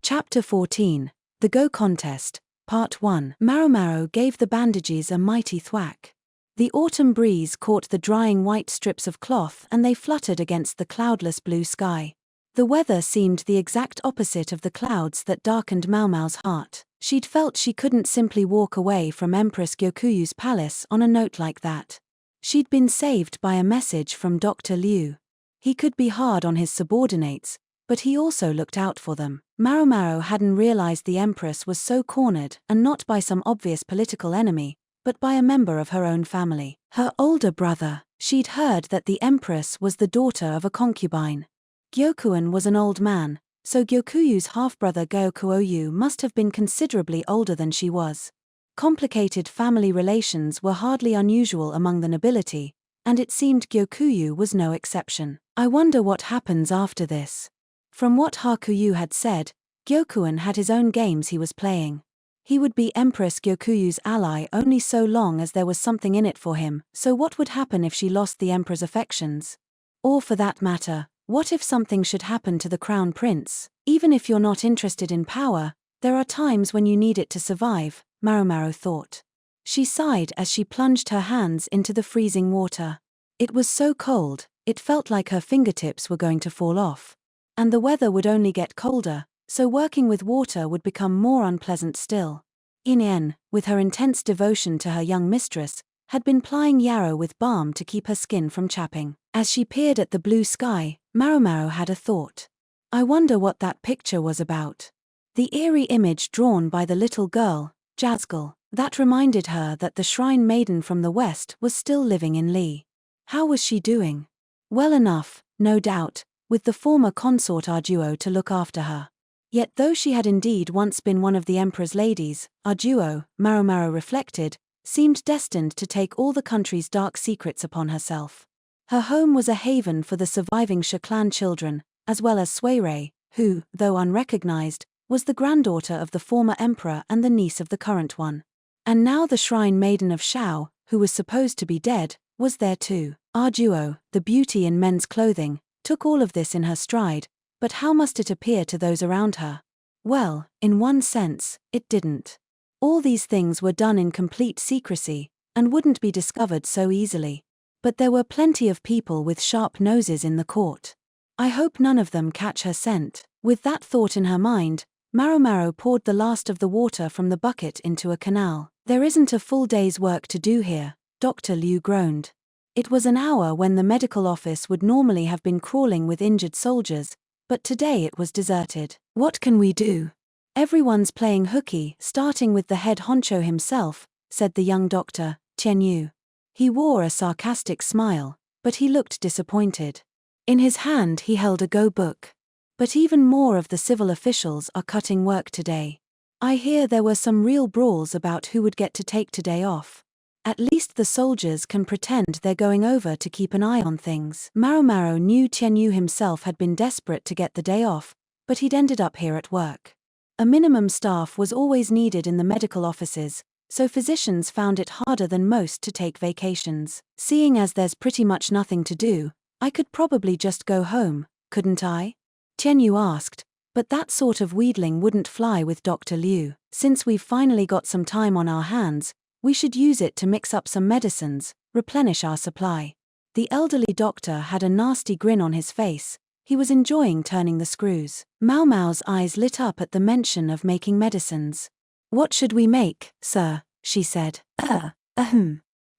Chapter 14. The Go Contest, Part 1. Maomao gave the bandages a mighty thwack. The autumn breeze caught the drying white strips of cloth and they fluttered against the cloudless blue sky. The weather seemed the exact opposite of the clouds that darkened Maomao's heart. She'd felt she couldn't simply walk away from Empress Gyokuyu's palace on a note like that. She'd been saved by a message from Dr. Liu. He could be hard on his subordinates, but he also looked out for them. Maomao hadn't realized the Empress was so cornered, and not by some obvious political enemy, but by a member of her own family. Her older brother. She'd heard that the Empress was the daughter of a concubine. Gyokuen was an old man, so Gyokuyu's half-brother Gyokuoyu must have been considerably older than she was. Complicated family relations were hardly unusual among the nobility, and it seemed Gyokuyu was no exception. I wonder what happens after this. From what Hakuyu had said, Gyokuen had his own games he was playing. He would be Empress Gyokuyu's ally only so long as there was something in it for him, so what would happen if she lost the Emperor's affections? Or for that matter, what if something should happen to the Crown Prince? Even if you're not interested in power, there are times when you need it to survive, Maomao thought. She sighed as she plunged her hands into the freezing water. It was so cold, it felt like her fingertips were going to fall off. And the weather would only get colder, so working with water would become more unpleasant still. Inen, with her intense devotion to her young mistress, had been plying yarrow with balm to keep her skin from chapping. As she peered at the blue sky, Maomao had a thought. I wonder what that picture was about. The eerie image drawn by the little girl, Jazgal, that reminded her that the shrine maiden from the west was still living in Li. How was she doing? Well enough, no doubt, with the former consort Arduo to look after her. Yet though she had indeed once been one of the emperor's ladies, Arduo, Maomao reflected, seemed destined to take all the country's dark secrets upon herself. Her home was a haven for the surviving Shi clan children, as well as Suirei, who, though unrecognized, was the granddaughter of the former emperor and the niece of the current one. And now the shrine maiden of Shao, who was supposed to be dead, was there too. Arduo, the beauty in men's clothing, took all of this in her stride, but how must it appear to those around her? Well, in one sense, it didn't. All these things were done in complete secrecy, and wouldn't be discovered so easily. But there were plenty of people with sharp noses in the court. I hope none of them catch her scent. With that thought in her mind, Maomao poured the last of the water from the bucket into a canal. There isn't a full day's work to do here, Dr. Liu groaned. It was an hour when the medical office would normally have been crawling with injured soldiers, but today it was deserted. What can we do? Everyone's playing hooky, starting with the head honcho himself, said the young doctor, Yu. He wore a sarcastic smile, but he looked disappointed. In his hand he held a Go book. But even more of the civil officials are cutting work today. I hear there were some real brawls about who would get to take today off. At least the soldiers can pretend they're going over to keep an eye on things. Maomao knew Yu himself had been desperate to get the day off, but he'd ended up here at work. A minimum staff was always needed in the medical offices, so physicians found it harder than most to take vacations. Seeing as there's pretty much nothing to do, I could probably just go home, couldn't I? Yu asked, but that sort of wheedling wouldn't fly with Dr. Liu. Since we've finally got some time on our hands, we should use it to mix up some medicines, replenish our supply. The elderly doctor had a nasty grin on his face. He was enjoying turning the screws. Maomao's eyes lit up at the mention of making medicines. What should we make, sir? She said.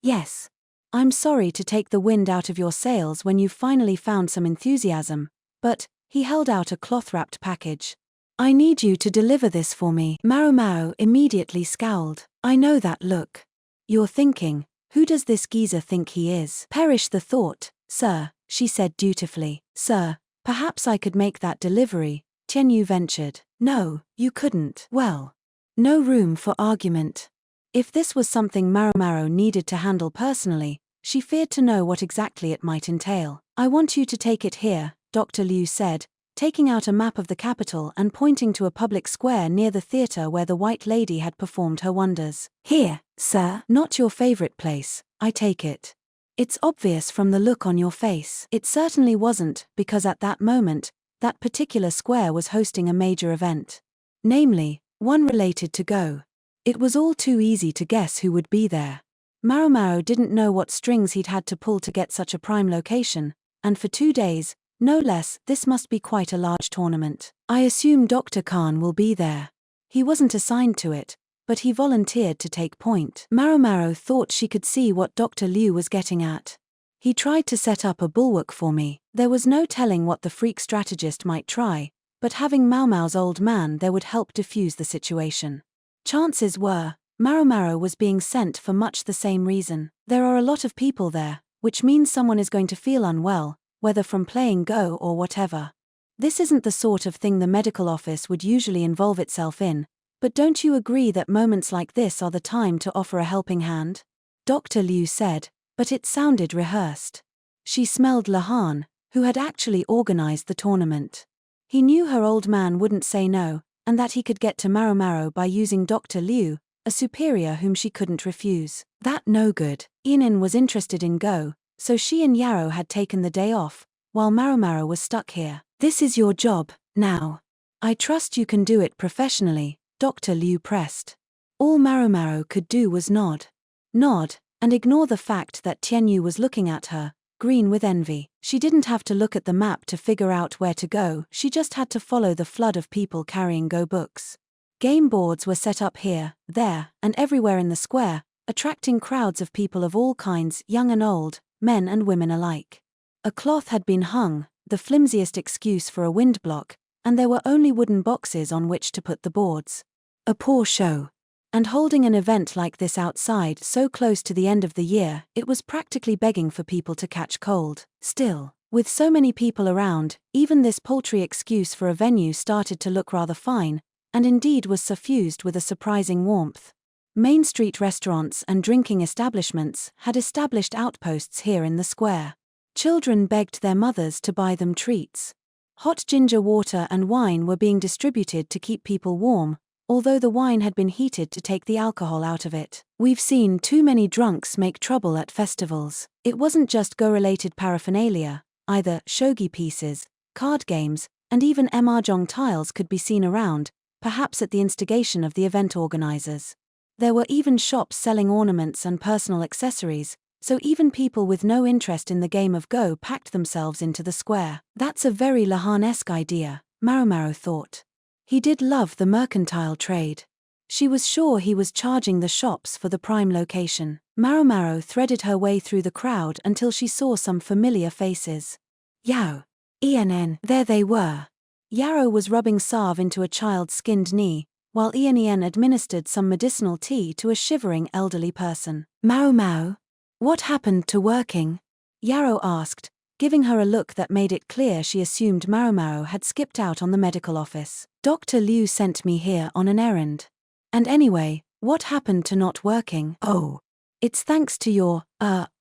Yes. I'm sorry to take the wind out of your sails when you've finally found some enthusiasm, but, he held out a cloth-wrapped package. I need you to deliver this for me. Maomao immediately scowled. I know that look. You're thinking, who does this geezer think he is? Perish the thought, sir, she said dutifully. Sir, perhaps I could make that delivery, Yu ventured. No, you couldn't. Well, no room for argument. If this was something Maomao needed to handle personally, she feared to know what exactly it might entail. I want you to take it here, Dr. Liu said, taking out a map of the capital and pointing to a public square near the theater where the White Lady had performed her wonders. Here, sir. Not your favorite place, I take it. It's obvious from the look on your face. It certainly wasn't, because at that moment, that particular square was hosting a major event. Namely, one related to Go. It was all too easy to guess who would be there. Maomao didn't know what strings he'd had to pull to get such a prime location, and for 2 days, no less, this must be quite a large tournament. I assume Dr. Khan will be there. He wasn't assigned to it, but he volunteered to take point. Maomao thought she could see what Dr. Liu was getting at. He tried to set up a bulwark for me. There was no telling what the freak strategist might try, but having Maomao's old man there would help diffuse the situation. Chances were, Maomao was being sent for much the same reason. There are a lot of people there, which means someone is going to feel unwell, whether from playing Go or whatever. This isn't the sort of thing the medical office would usually involve itself in, but don't you agree that moments like this are the time to offer a helping hand? Dr. Liu said, but it sounded rehearsed. She smelled Lahan, who had actually organized the tournament. He knew her old man wouldn't say no, and that he could get to Maomao by using Dr. Liu, a superior whom she couldn't refuse. That no good. Inin was interested in Go, so she and Yarrow had taken the day off, while Maomao was stuck here. This is your job, now. I trust you can do it professionally, Dr. Liu pressed. All Maomao could do was nod. Nod, and ignore the fact that Tianyu was looking at her, green with envy. She didn't have to look at the map to figure out where to go, she just had to follow the flood of people carrying Go books. Game boards were set up here, there, and everywhere in the square, attracting crowds of people of all kinds, young and old, men and women alike. A cloth had been hung, the flimsiest excuse for a wind block, and there were only wooden boxes on which to put the boards. A poor show. And holding an event like this outside so close to the end of the year, it was practically begging for people to catch cold. Still, with so many people around, even this paltry excuse for a venue started to look rather fine, and indeed was suffused with a surprising warmth. Main Street restaurants and drinking establishments had established outposts here in the square. Children begged their mothers to buy them treats. Hot ginger water and wine were being distributed to keep people warm, although the wine had been heated to take the alcohol out of it. We've seen too many drunks make trouble at festivals. It wasn't just Go-related paraphernalia, either shogi pieces, card games, and even mahjong tiles could be seen around, perhaps at the instigation of the event organizers. There were even shops selling ornaments and personal accessories, so even people with no interest in the game of Go packed themselves into the square. That's a very Lahan-esque idea, Maomao thought. He did love the mercantile trade. She was sure he was charging the shops for the prime location. Maomao threaded her way through the crowd until she saw some familiar faces. Yao. Enn, there they were. Yarrow was rubbing salve into a child's skinned knee, while Enn administered some medicinal tea to a shivering elderly person. Maomao? What happened to working? Yarrow asked, giving her a look that made it clear she assumed Maomao had skipped out on the medical office. Dr. Liu sent me here on an errand. And anyway, what happened to not working? Oh. It's thanks to your,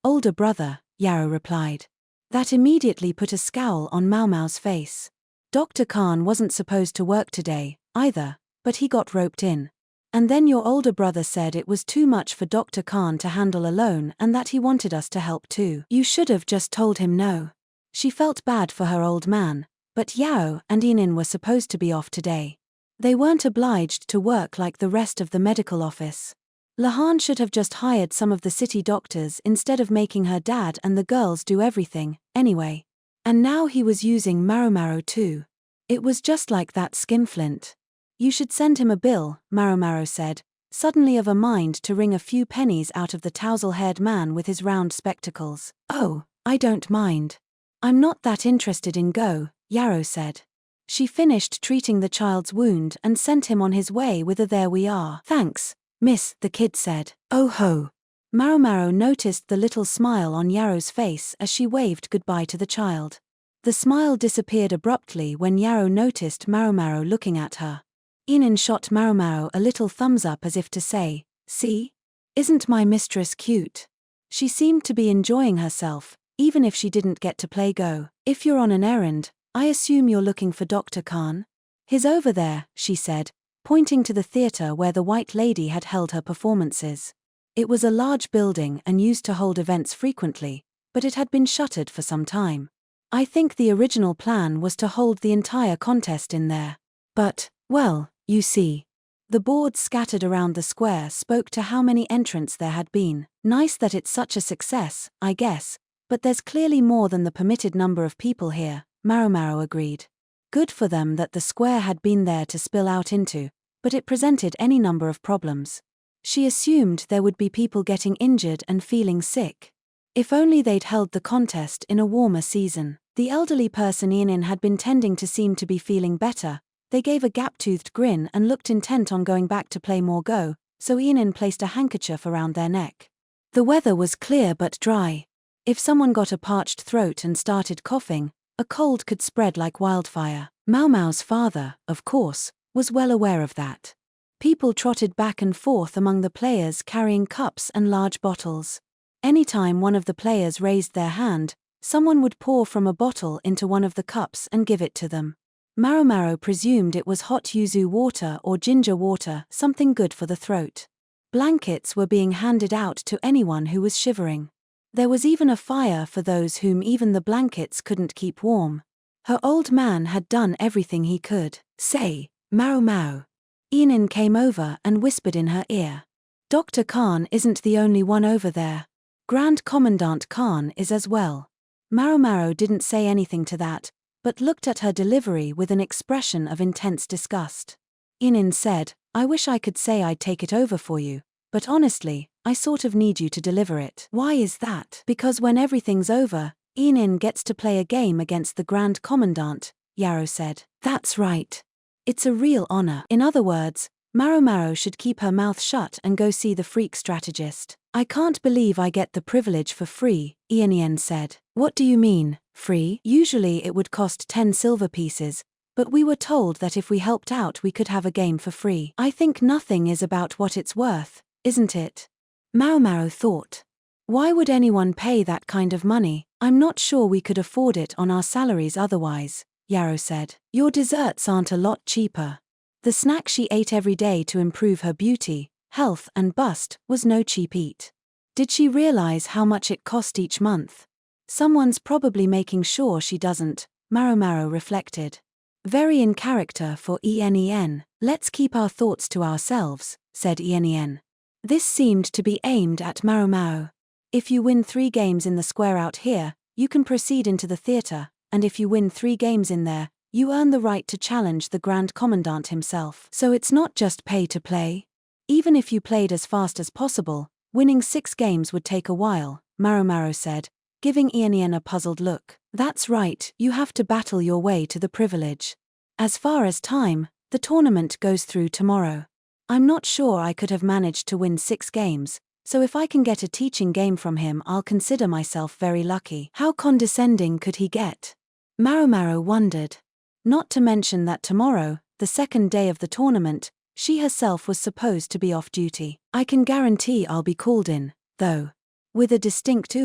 older brother, Yarrow replied. That immediately put a scowl on Maomao's face. Dr. Khan wasn't supposed to work today, either, but he got roped in. And then your older brother said it was too much for Dr. Khan to handle alone and that he wanted us to help too. You should have just told him no. She felt bad for her old man, but Yao and Enn were supposed to be off today. They weren't obliged to work like the rest of the medical office. Lahan should have just hired some of the city doctors instead of making her dad and the girls do everything, anyway. And now he was using Maomao too. It was just like that skinflint. You should send him a bill, Maomao said, suddenly of a mind to wring a few pennies out of the tousle-haired man with his round spectacles. Oh, I don't mind. I'm not that interested in Go, Yarrow said. She finished treating the child's wound and sent him on his way with a "there we are." Thanks, miss, the kid said. Oh ho. Maomao noticed the little smile on Yarrow's face as she waved goodbye to the child. The smile disappeared abruptly when Yarrow noticed Maomao looking at her. Enn shot Maomao a little thumbs up as if to say, see? Isn't my mistress cute? She seemed to be enjoying herself, even if she didn't get to play Go. If you're on an errand, I assume you're looking for Dr. Khan? He's over there, she said, pointing to the theater where the White Lady had held her performances. It was a large building and used to hold events frequently, but it had been shuttered for some time. I think the original plan was to hold the entire contest in there. But, well, you see. The boards scattered around the square spoke to how many entrants there had been. Nice that it's such a success, I guess, but there's clearly more than the permitted number of people here, Maomao agreed. Good for them that the square had been there to spill out into, but it presented any number of problems. She assumed there would be people getting injured and feeling sick. If only they'd held the contest in a warmer season. The elderly person Inin had been tending to seem to be feeling better. They gave a gap-toothed grin and looked intent on going back to play more Go, so Inin placed a handkerchief around their neck. The weather was clear but dry. If someone got a parched throat and started coughing, a cold could spread like wildfire. Maomao's father, of course, was well aware of that. People trotted back and forth among the players carrying cups and large bottles. Anytime one of the players raised their hand, someone would pour from a bottle into one of the cups and give it to them. Maomao presumed it was hot yuzu water or ginger water, something good for the throat. Blankets were being handed out to anyone who was shivering. There was even a fire for those whom even the blankets couldn't keep warm. Her old man had done everything he could. Say, Maomao. Inin came over and whispered in her ear. Dr. Khan isn't the only one over there. Grand Commandant Khan is as well. Maomao didn't say anything to that, but looked at her delivery with an expression of intense disgust. Inin said, I wish I could say I'd take it over for you, but honestly, I sort of need you to deliver it. Why is that? Because when everything's over, Inin gets to play a game against the Grand Commandant, Yarrow said. That's right. It's a real honor. In other words, Maomao should keep her mouth shut and go see the freak strategist. I can't believe I get the privilege for free, Inin said. What do you mean, free? Usually it would cost 10 silver pieces, but we were told that if we helped out we could have a game for free. I think nothing is about what it's worth, isn't it? Maomao thought. Why would anyone pay that kind of money? I'm not sure we could afford it on our salaries otherwise, Yarrow said. Your desserts aren't a lot cheaper. The snack she ate every day to improve her beauty, health and bust was no cheap eat. Did she realize how much it cost each month? Someone's probably making sure she doesn't, Maomao reflected. Very in character for Inen. Let's keep our thoughts to ourselves, said Inen. This seemed to be aimed at Maomao. If you win 3 games in the square out here, you can proceed into the theater, and if you win 3 games in there, you earn the right to challenge the Grand Commandant himself. So it's not just pay to play? Even if you played as fast as possible, winning 6 games would take a while, Maomao said, giving Inen a puzzled look. That's right, you have to battle your way to the privilege. As far as time, the tournament goes through tomorrow. I'm not sure I could have managed to win 6 games, so if I can get a teaching game from him I'll consider myself very lucky. How condescending could he get? Maomao wondered. Not to mention that tomorrow, the second day of the tournament, she herself was supposed to be off duty. I can guarantee I'll be called in, though. With a distinct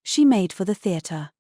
she made for the theater.